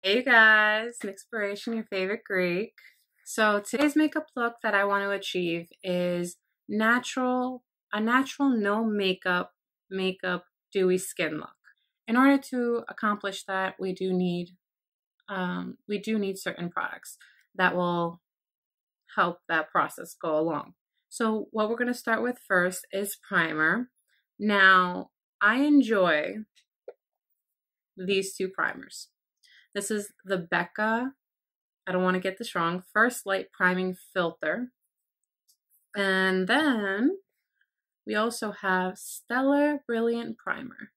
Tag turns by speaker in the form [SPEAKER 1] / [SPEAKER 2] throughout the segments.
[SPEAKER 1] Hey you guys, Inspiration, your favorite Greek. So today's makeup look that I want to achieve is a natural no makeup dewy skin look. In order to accomplish that, we do need certain products that will help that process go along. So what we're going to start with first is primer. Now, I enjoy these two primers. This is the Becca, I don't want to get this wrong, First Light Priming Filter. And then we also have Stellar Brilliant Primer.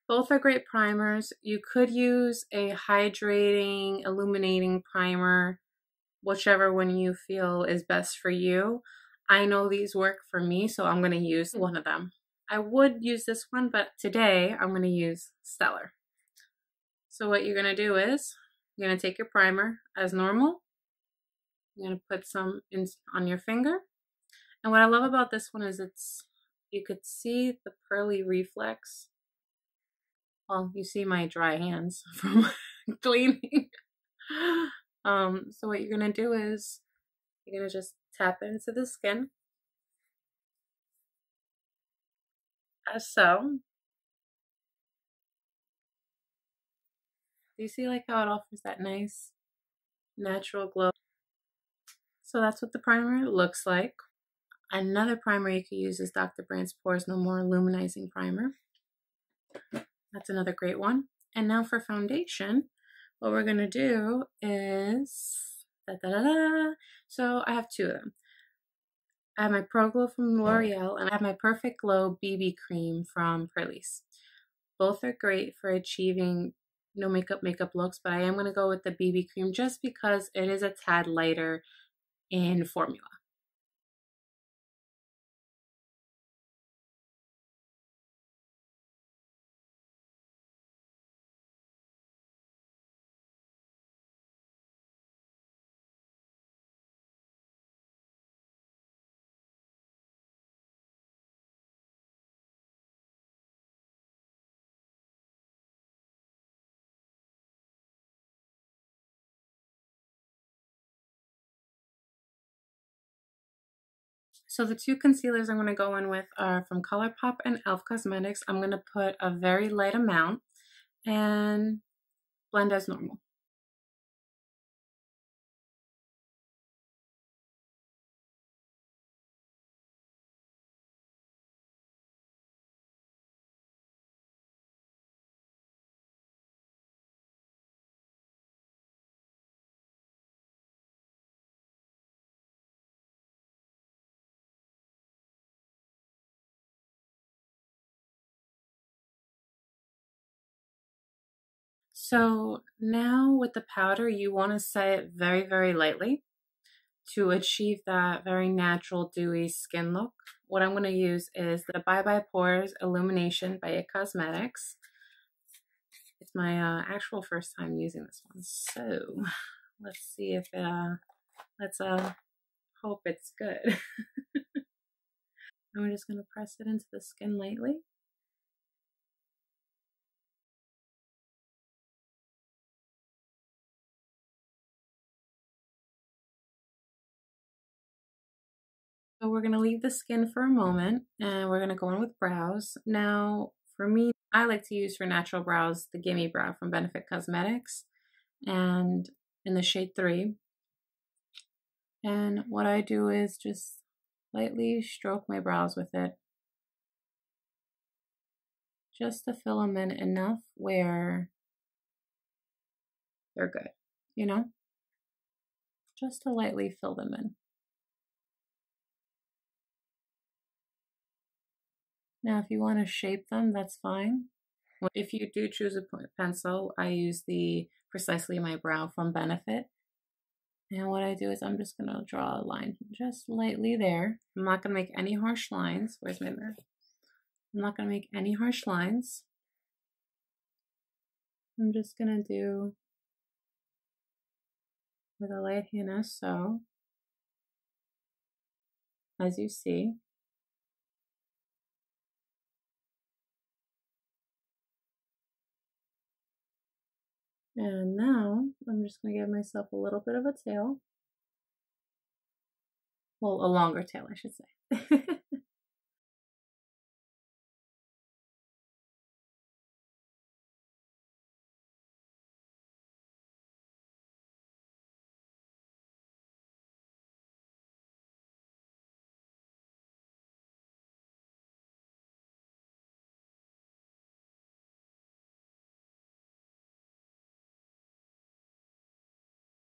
[SPEAKER 1] Both are great primers. You could use a hydrating, illuminating primer, whichever one you feel is best for you. I know these work for me, so I'm going to use one of them. I would use this one, but today I'm going to use Stellar. So what you're going to do is you're going to take your primer as normal. You're going to put some on your finger. And what I love about this one is you could see the pearly reflex. Well, you see my dry hands from cleaning. So what you're going to do is you're going to just tap into the skin. As so. Do you see like how it offers that nice natural glow? So that's what the primer looks like. Another primer you could use is Dr. Brandt's Pores No More Luminizing Primer. That's another great one. And now for foundation, what we're going to do is, so I have two of them. I have my Pro Glow from Loreal and I have my Perfect Glow BB Cream from Perlis. Both are great for achieving no makeup looks, but I am going to go with the BB Cream just because it is a tad lighter in formula. So the two concealers I'm going to go in with are from ColourPop and elfcosmetics. I'm going to put a very light amount and blend as normal. So now with the powder, you want to set it very, very lightly to achieve that very natural dewy skin look. What I'm going to use is the Bye Bye Pores Illumination by Benefitcosmetics. It's my actual first time using this one. So let's see if let's hope it's good. And we're just going to press it into the skin lightly. So we're going to leave the skin for a moment and we're going to go in with brows. Now, for me, I like to use for natural brows the Gimme Brow from Benefitcosmetics and in the shade 3. And what I do is just lightly stroke my brows with it. Just to fill them in enough where they're good, you know? Just to lightly fill them in. Now, if you want to shape them, that's fine. If you do choose a pencil, I use the Precisely My Brow from Benefit. And what I do is I'm just going to draw a line just lightly there. I'm not going to make any harsh lines. Where's my mirror? I'm not going to make any harsh lines. I'm just going to do with a light hand as so, as you see. And now I'm just going to give myself a little bit of a tail. Well, a longer tail, I should say.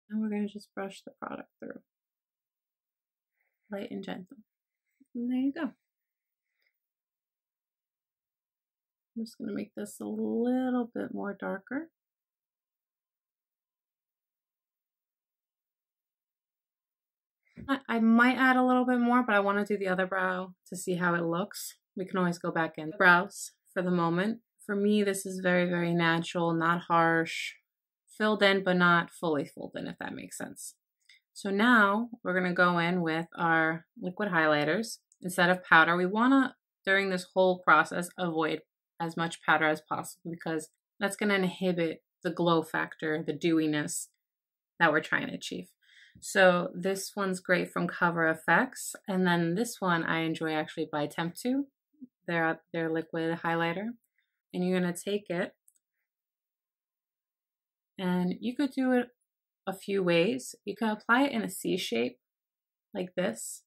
[SPEAKER 1] And we're going to just brush the product through. Light and gentle. And there you go. I'm just going to make this a little bit more darker. I might add a little bit more, but I want to do the other brow to see how it looks. We can always go back in. Brows for the moment. For me, this is very, very natural, not harsh. Filled in, but not fully filled in, if that makes sense. So now we're going to go in with our liquid highlighters. Instead of powder, we want to, during this whole process, avoid as much powder as possible because that's going to inhibit the glow factor, the dewiness that we're trying to achieve. So this one's great from Cover FX. And then this one I enjoy actually by Temp2, their liquid highlighter. And you're going to take it and you could do it a few ways. You can apply it in a C shape like this,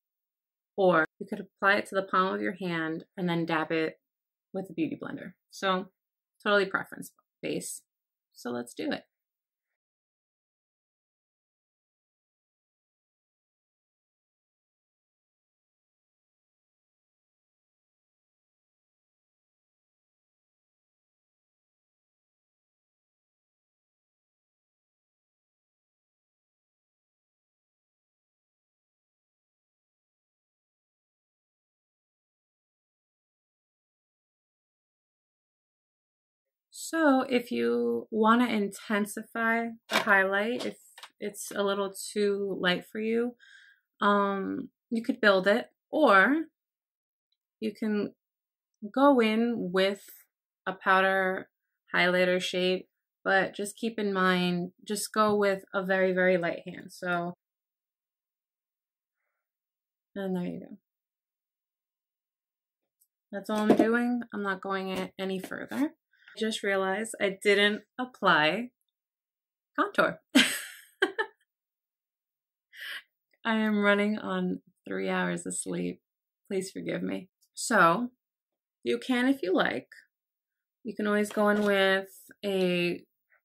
[SPEAKER 1] or you could apply it to the palm of your hand and then dab it with a beauty blender. So totally preference based. So let's do it. So if you want to intensify the highlight, if it's a little too light for you, you could build it, or you can go in with a powder highlighter shade, but just keep in mind, just go with a very, very light hand. So, and there you go. That's all I'm doing. I'm not going any further. I just realized I didn't apply contour. I am running on 3 hours of sleep. Please forgive me. So you can, if you like, you can always go in with a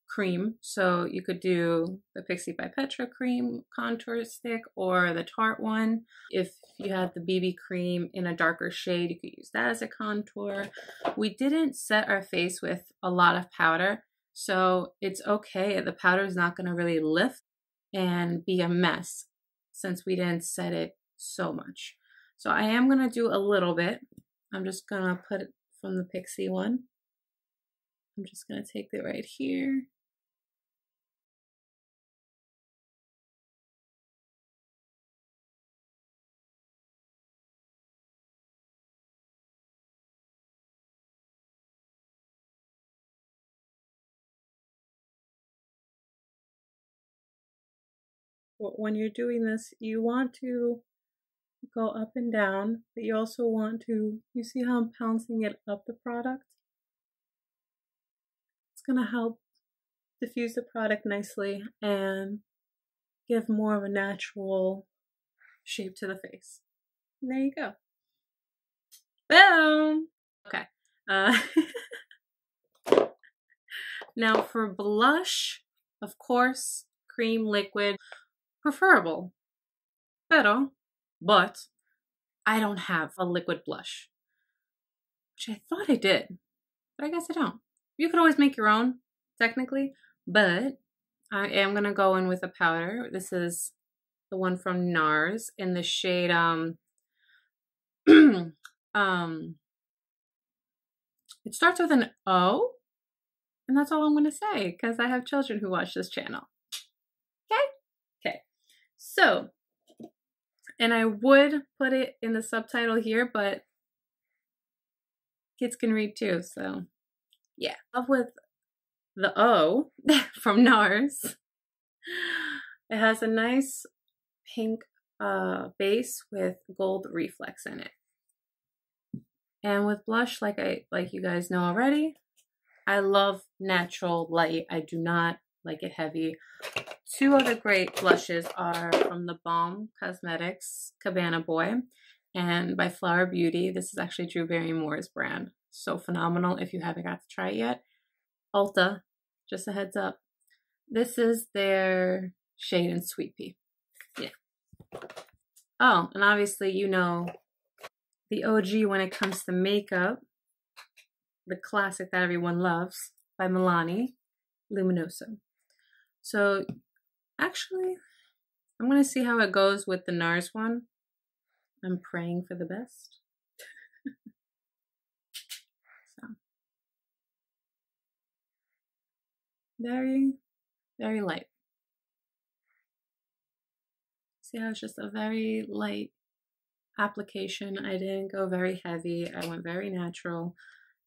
[SPEAKER 1] cream. So you could do the Pixie by Petra cream contour stick or the Tarte one. If you had the BB cream in a darker shade, you could use that as a contour. We didn't set our face with a lot of powder, so it's okay. The powder is not going to really lift and be a mess since we didn't set it so much. So I am going to do a little bit. I'm just going to put it from the Pixie one. I'm just going to take it right here. When you're doing this, you want to go up and down, but you also want to, you see how I'm pouncing it up the product? It's going to help diffuse the product nicely and give more of a natural shape to the face. And there you go. Boom! Okay. Now for blush, of course, cream, liquid, preferable. But I don't have a liquid blush, which I thought I did, but I guess I don't. You could always make your own, technically, but I am gonna go in with a powder. This is the one from NARS in the shade it starts with an O, and that's all I'm gonna say because I have children who watch this channel. Okay, so, and I would put it in the subtitle here, but kids can read too, so yeah. Love with the O from NARS. It has a nice pink base with gold reflex in it. And with blush, like you guys know already, I love natural light. I do not like it heavy. Two other great blushes are from the Balm Cosmetics Cabana Boy and by Flower Beauty. This is actually Drew Barrymore's brand. So phenomenal if you haven't got to try it yet. Ulta, just a heads up. This is their shade in Sweet Pea. Yeah. Oh, and obviously you know the OG when it comes to makeup, the classic that everyone loves by Milani, Luminoso. So actually, I'm going to see how it goes with the NARS one. I'm praying for the best. So, very, very light. See how it's just a very light application. I didn't go very heavy. I went very natural.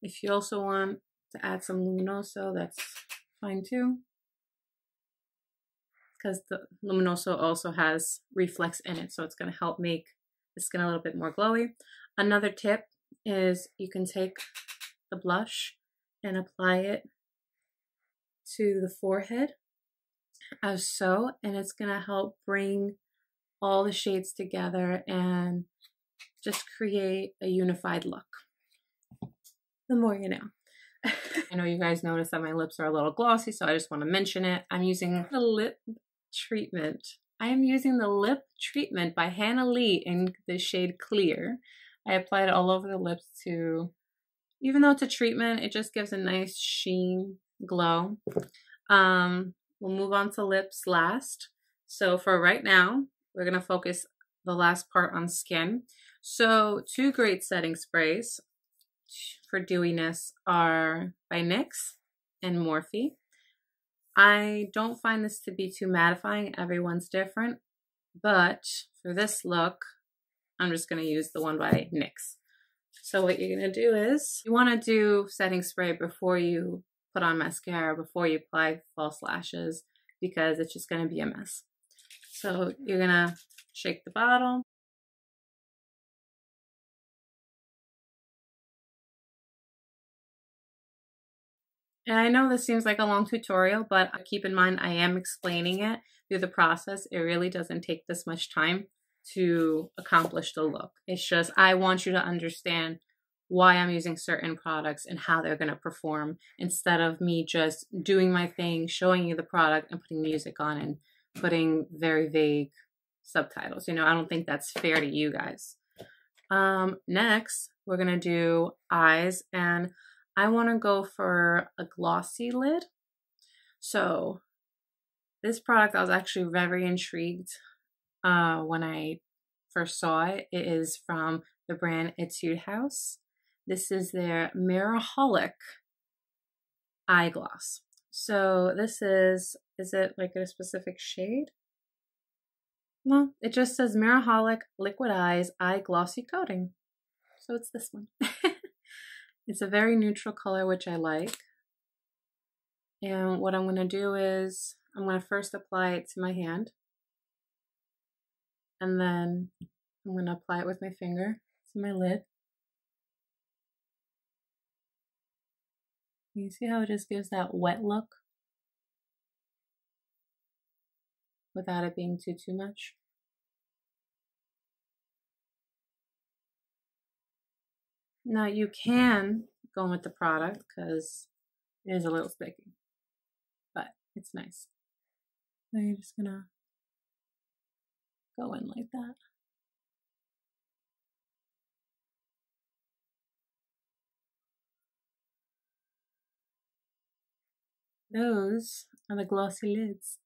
[SPEAKER 1] If you also want to add some Luminoso, that's fine too, because the Luminoso also has reflex in it, so it's going to help make the skin a little bit more glowy. Another tip is you can take the blush and apply it to the forehead as so, and it's going to help bring all the shades together and just create a unified look. The more you know. I know you guys noticed that my lips are a little glossy, so I just want to mention it. I'm using the lip treatment. I am using the lip treatment by Hannah Lee in the shade Clear. I applied it all over the lips to, even though it's a treatment, it just gives a nice sheen glow. We'll move on to lips last. So for right now, we're going to focus the last part on skin. So two great setting sprays for dewiness are by NYX and Morphe. I don't find this to be too mattifying. Everyone's different, but for this look, I'm just going to use the one by NYX. So what you're going to do is you want to do setting spray before you put on mascara, before you apply false lashes, because it's just going to be a mess. So you're going to shake the bottle. And I know this seems like a long tutorial, but keep in mind I am explaining it through the process. It really doesn't take this much time to accomplish the look. It's just I want you to understand why I'm using certain products and how they're going to perform, instead of me just doing my thing, showing you the product and putting music on and putting very vague subtitles. You know, I don't think that's fair to you guys. Next, we're going to do eyes, and I want to go for a glossy lid. So this product I was actually very intrigued when I first saw it. It is from the brand Etude House. This is their Mirrorholic eye gloss. So this is it like a specific shade? No, it just says Mirrorholic Liquid Eyes Eye Glossy Coating. So it's this one. It's a very neutral color, which I like. And what I'm going to do is I'm going to first apply it to my hand. And then I'm going to apply it with my finger to my lid. You see how it just gives that wet look without it being too much? Now you can go with the product because it is a little sticky, but it's nice. So you're just gonna go in like that. Those are the glossy lids.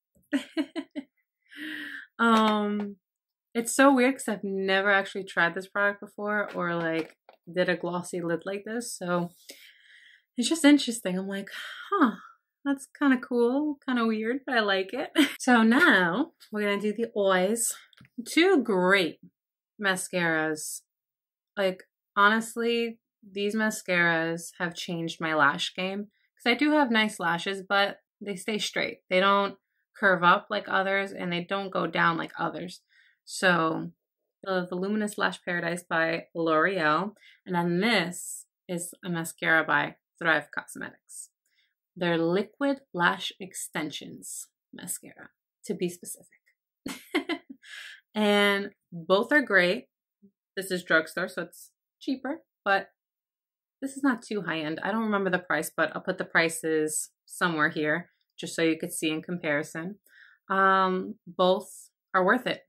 [SPEAKER 1] It's so weird because I've never actually tried this product before or like did a glossy lid like this, so it's just interesting. I'm like, huh, that's kind of cool, kind of weird, but I like it. So now we're gonna do the eyes. Two great mascaras. Like honestly, these mascaras have changed my lash game Because I do have nice lashes, but they stay straight. They don't curve up like others, and they don't go down like others. So the Voluminous Lash Paradise by Loreal. And then this is a mascara by Thrive Cosmetics. They're liquid lash extensions mascara, to be specific. And both are great. This is drugstore, so it's cheaper, but this is not too high end. I don't remember the price, but I'll put the prices somewhere here just so you could see in comparison. Both are worth it,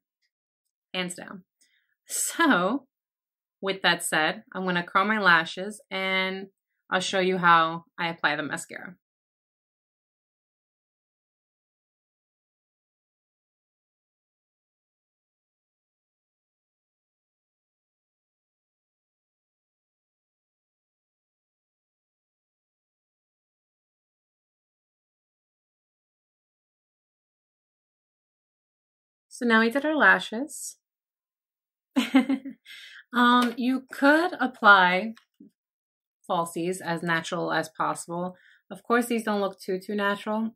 [SPEAKER 1] hands down. So with that said, I'm going to curl my lashes and I'll show you how I apply the mascara. So now we did our lashes. You could apply falsies as natural as possible. Of course, these don't look too natural.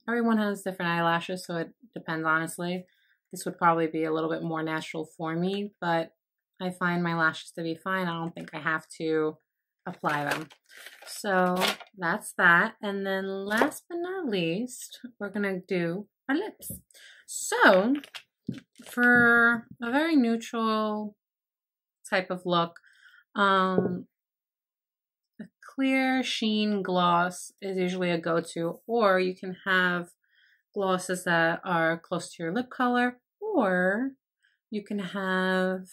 [SPEAKER 1] Everyone has different eyelashes, so it depends, honestly. This would probably be a little bit more natural for me, but I find my lashes to be fine. I don't think I have to apply them. So that's that. And then last but not least, we're gonna do our lips. So for a very neutral type of look, a clear sheen gloss is usually a go-to, or you can have glosses that are close to your lip color, or you can have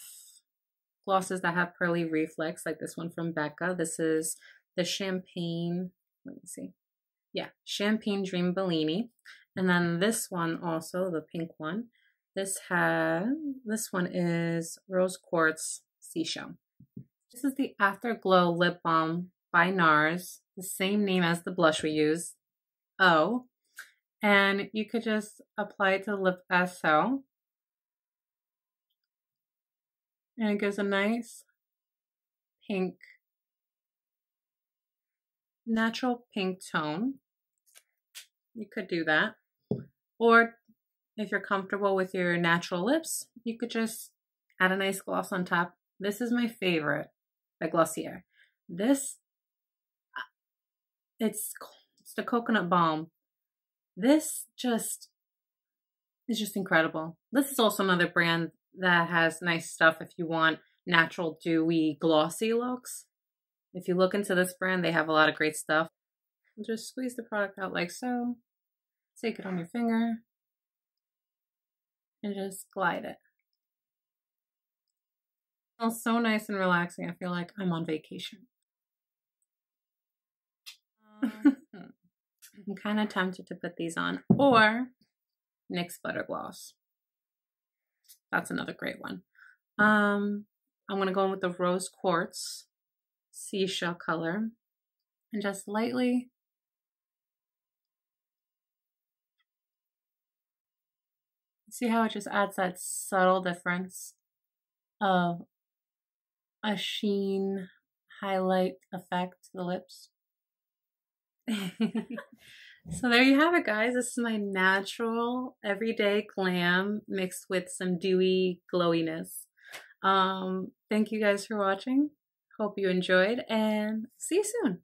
[SPEAKER 1] glosses that have pearly reflex, like this one from Becca. This is the Champagne, let me see. Yeah, Champagne Dream Bellini. And then this one also, the pink one. This one is Rose Quartz Seashell. This is the Afterglow Lip Balm by NARS, the same name as the blush we use, O. And you could just apply it to the lip as so. And it gives a nice pink, natural pink tone. You could do that. Or if you're comfortable with your natural lips, you could just add a nice gloss on top. This is my favorite by Glossier. This, it's the coconut balm. This is just incredible. This is also another brand that has nice stuff if you want natural, dewy, glossy looks. If you look into this brand, they have a lot of great stuff. Just squeeze the product out like so. Take it on your finger and just glide it. It smells so nice and relaxing. I feel like I'm on vacation. I'm kind of tempted to put these on, or NYX Butter Gloss. That's another great one. I'm gonna go in with the Rose Quartz Seashell color and just lightly see how it just adds that subtle difference of a sheen highlight effect to the lips. So there you have it, guys. This is my natural everyday glam mixed with some dewy glowiness. Thank you guys for watching. Hope you enjoyed, and see you soon.